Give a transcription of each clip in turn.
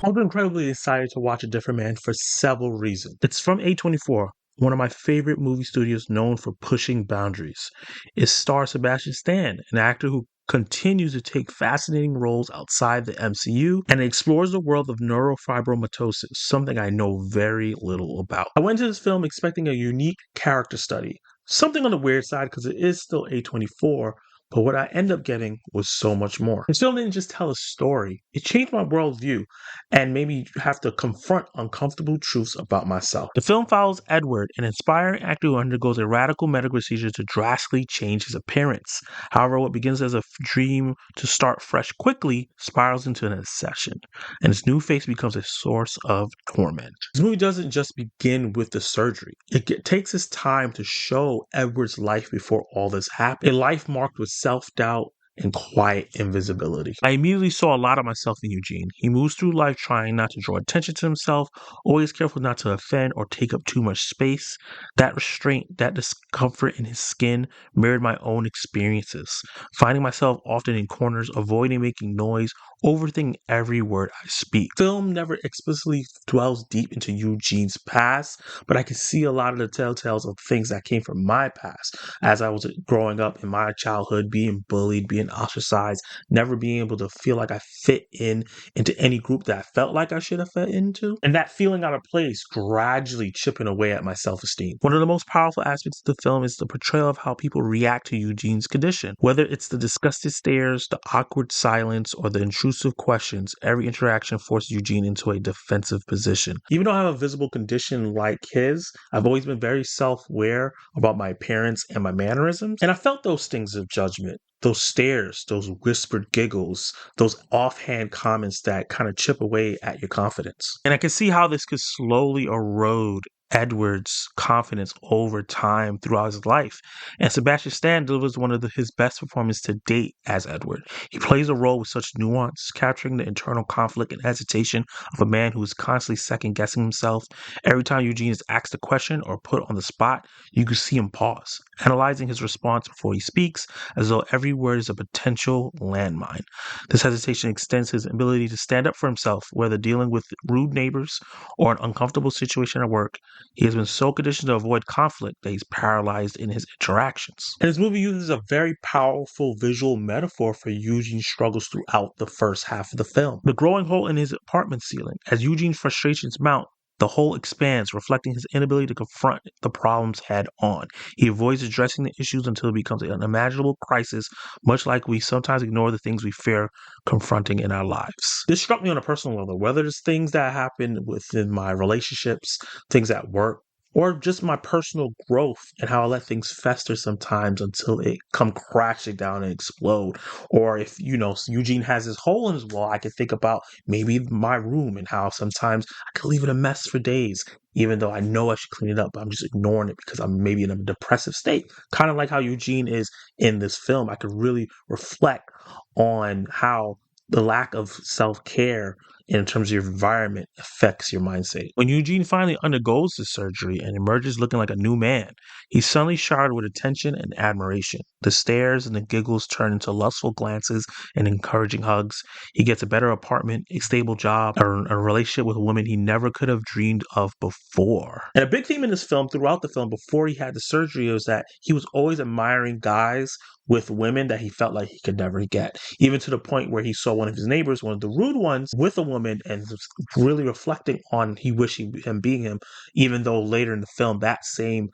I was incredibly excited to watch A Different Man for several reasons. It's from A24, one of my favorite movie studios known for pushing boundaries. It stars Sebastian Stan, an actor who continues to take fascinating roles outside the MCU, and it explores the world of neurofibromatosis, something I know very little about. I went into this film expecting a unique character study, something on the weird side because it is still A24, but what I end up getting was so much more. This film didn't just tell a story, it changed my worldview and made me have to confront uncomfortable truths about myself. The film follows Edward, an inspiring actor who undergoes a radical medical procedure to drastically change his appearance. However, what begins as a dream to start fresh quickly spirals into an obsession, and his new face becomes a source of torment. This movie doesn't just begin with the surgery. It takes its time to show Edward's life before all this happened. A life marked with self-doubt and quiet invisibility. I immediately saw a lot of myself in Eugene. He moves through life trying not to draw attention to himself, always careful not to offend or take up too much space. That restraint, that discomfort in his skin mirrored my own experiences, finding myself often in corners, avoiding making noise, overthinking every word I speak. Film never explicitly dwells deep into Eugene's past, but I can see a lot of the telltales of things that came from my past as I was growing up in my childhood, being bullied, being ostracized, never being able to feel like I fit into any group that I felt like I should have fit into, and that feeling out of place gradually chipping away at my self-esteem. One of the most powerful aspects of the film is the portrayal of how people react to Eugene's condition. Whether it's the disgusted stares, the awkward silence, or the intrusive questions, every interaction forces Eugene into a defensive position. Even though I have a visible condition like his, I've always been very self-aware about my appearance and my mannerisms, and I felt those stings of judgment. Those stares, those whispered giggles, those offhand comments that kind of chip away at your confidence. And I can see how this could slowly erode Edward's confidence over time throughout his life. And Sebastian Stan delivers one of his best performances to date as Edward. He plays a role with such nuance, capturing the internal conflict and hesitation of a man who is constantly second guessing himself. Every time Eugene is asked a question or put on the spot, you can see him pause, analyzing his response before he speaks, as though every word is a potential landmine. This hesitation extends his ability to stand up for himself, whether dealing with rude neighbors or an uncomfortable situation at work. He has been so conditioned to avoid conflict that he's paralyzed in his interactions. And this movie uses a very powerful visual metaphor for Eugene's struggles throughout the first half of the film. The growing hole in his apartment ceiling. As Eugene's frustrations mount, the hole expands, reflecting his inability to confront the problems head on. He avoids addressing the issues until it becomes an unimaginable crisis, much like we sometimes ignore the things we fear confronting in our lives. This struck me on a personal level, whether it's things that happen within my relationships, things at work, or just my personal growth and how I let things fester sometimes until it come crashing down and explode. Or if, Eugene has his hole in his wall, I can think about maybe my room and how sometimes I could leave it a mess for days, even though I know I should clean it up, but I'm just ignoring it because I'm maybe in a depressive state. Kind of like how Eugene is in this film. I could really reflect on how the lack of self-care in terms of your environment affects your mindset. When Eugene finally undergoes the surgery and emerges looking like a new man, he's suddenly showered with attention and admiration. The stares and the giggles turn into lustful glances and encouraging hugs. He gets a better apartment, a stable job, a relationship with a woman he never could have dreamed of before. And a big theme in this film, throughout the film, before he had the surgery, was that he was always admiring guys with women that he felt like he could never get. Even to the point where he saw one of his neighbors, one of the rude ones, with a woman and was really reflecting on he wished him being him, even though later in the film that same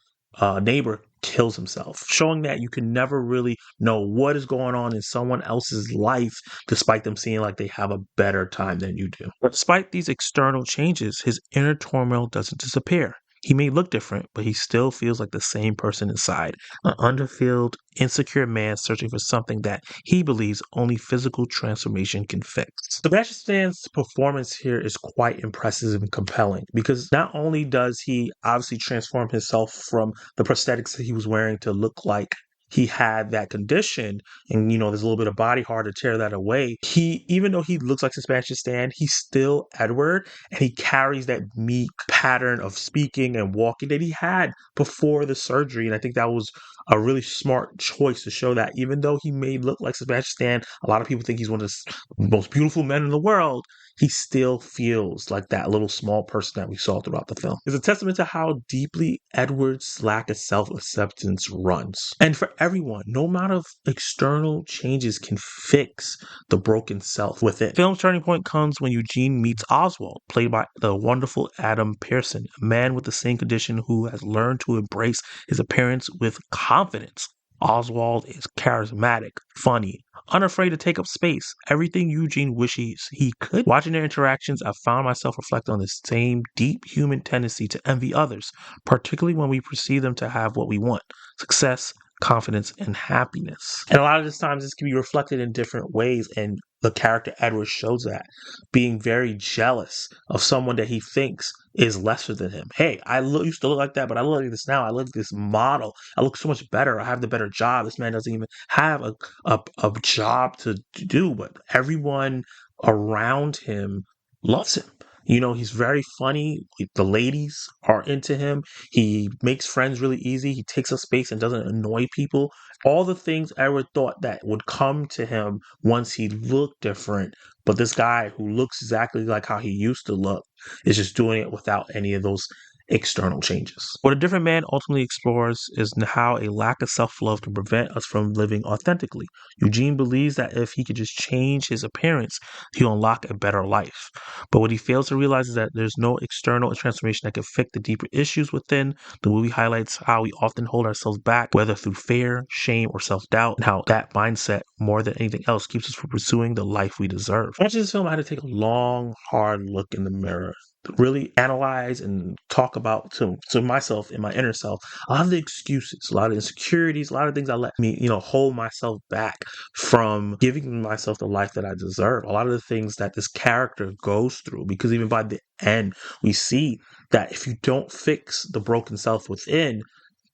neighbor kills himself, showing that you can never really know what is going on in someone else's life despite them seeming like they have a better time than you do. But despite these external changes, his inner turmoil doesn't disappear. He may look different, but he still feels like the same person inside, an underfilled, insecure man searching for something that he believes only physical transformation can fix. Sebastian Stan's performance here is quite impressive and compelling because not only does he obviously transform himself from the prosthetics that he was wearing to look like he had that condition, and there's a little bit of body horror to tear that away. Even though he looks like Sebastian Stan, he's still Edward, and he carries that meek pattern of speaking and walking that he had before the surgery. And I think that was a really smart choice to show that even though he may look like Sebastian Stan, a lot of people think he's one of the most beautiful men in the world. He still feels like that little small person that we saw throughout the film. It's a testament to how deeply Edward's lack of self-acceptance runs. And for everyone, no amount of external changes can fix the broken self within. The film's turning point comes when Eugene meets Oswald, played by the wonderful Adam Pearson, a man with the same condition who has learned to embrace his appearance with confidence. Oswald is charismatic, funny, unafraid to take up space, everything Eugene wishes he could. Watching their interactions, I found myself reflect on the same deep human tendency to envy others, particularly when we perceive them to have what we want: success, confidence, and happiness. And a lot of this times this can be reflected in different ways, and the character Edward shows that, being very jealous of someone that he thinks is lesser than him. Hey, used to look like that, but I look like this now. I look like this model. I look so much better. I have the better job. This man doesn't even have a job to do, but everyone around him loves him. He's very funny. The ladies are into him. He makes friends really easy. He takes up space and doesn't annoy people. All the things Edward thought that would come to him once he looked different, but this guy who looks exactly like how he used to look is just doing it without any of those external changes. What A Different Man ultimately explores is how a lack of self-love can prevent us from living authentically. Eugene believes that if he could just change his appearance, he'll unlock a better life. But what he fails to realize is that there's no external transformation that can fix the deeper issues within. The movie highlights how we often hold ourselves back, whether through fear, shame, or self-doubt, and how that mindset, more than anything else, keeps us from pursuing the life we deserve. Watching this film, I had to take a long, hard look in the mirror, really analyze and talk about to myself, in my inner self, a lot of the excuses, a lot of insecurities, a lot of things that let me, hold myself back from giving myself the life that I deserve. A lot of the things that this character goes through, because even by the end, we see that if you don't fix the broken self within,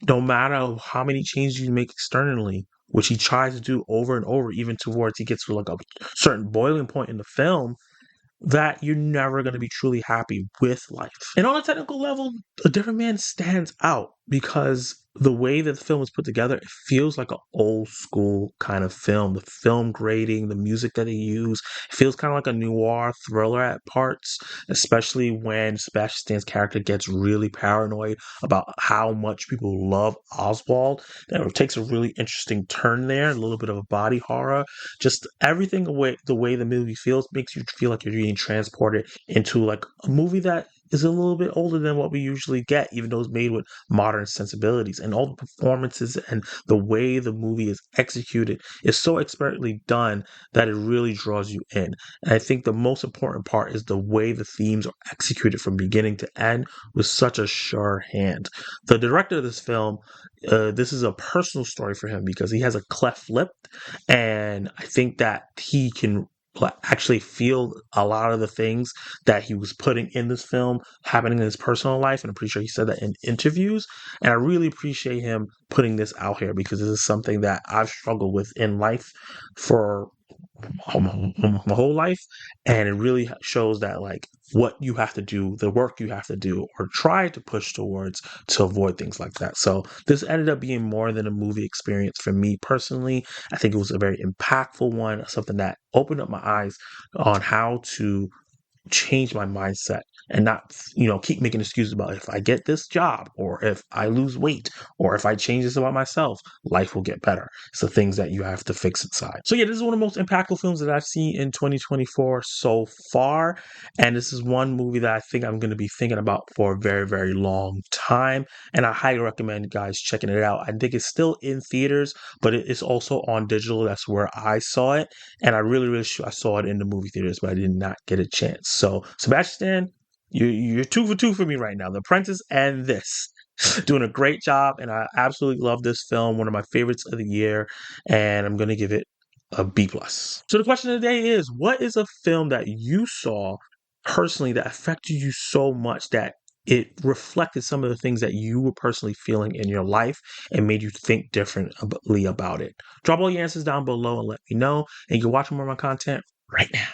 no matter how many changes you make externally, which he tries to do over and over, even towards he gets to like a certain boiling point in the film, that you're never going to be truly happy with life. And on a technical level, A Different Man stands out because the way that the film is put together, it feels like an old school kind of film. The film grading, the music that they use, it feels kind of like a noir thriller at parts, especially when Sebastian Stan's character gets really paranoid about how much people love Oswald. It takes a really interesting turn there, a little bit of a body horror. Just everything, the way the movie feels makes you feel like you're being transported into like a movie that is a little bit older than what we usually get, even though it's made with modern sensibilities. And all the performances and the way the movie is executed is so expertly done that it really draws you in. And I think the most important part is the way the themes are executed from beginning to end with such a sure hand. The director of this film, this is a personal story for him because he has a cleft lip, and I think that he can actually feel a lot of the things that he was putting in this film happening in his personal life. And I'm pretty sure he said that in interviews. And I really appreciate him putting this out here because this is something that I've struggled with in life for my whole life, and it really shows that like what you have to do, the work you have to do or try to push towards to avoid things like that. So this ended up being more than a movie experience for me personally. I think it was a very impactful one, something that opened up my eyes on how to change my mindset and not, keep making excuses about if I get this job or if I lose weight or if I change this about myself, life will get better. It's the things that you have to fix inside. So yeah, this is one of the most impactful films that I've seen in 2024 so far. And this is one movie that I think I'm going to be thinking about for a very, very long time. And I highly recommend you guys checking it out. I think it's still in theaters, but it is also on digital. That's where I saw it. And I really, really I saw it in the movie theaters, but I did not get a chance. So Sebastian, you're 2 for 2 for me right now. The Apprentice and this. Doing a great job, and I absolutely love this film. One of my favorites of the year, and I'm gonna give it a B+. So the question of the day is, what is a film that you saw personally that affected you so much that it reflected some of the things that you were personally feeling in your life and made you think differently about it. Drop all your answers down below and let me know. And you can watch more of my content right now.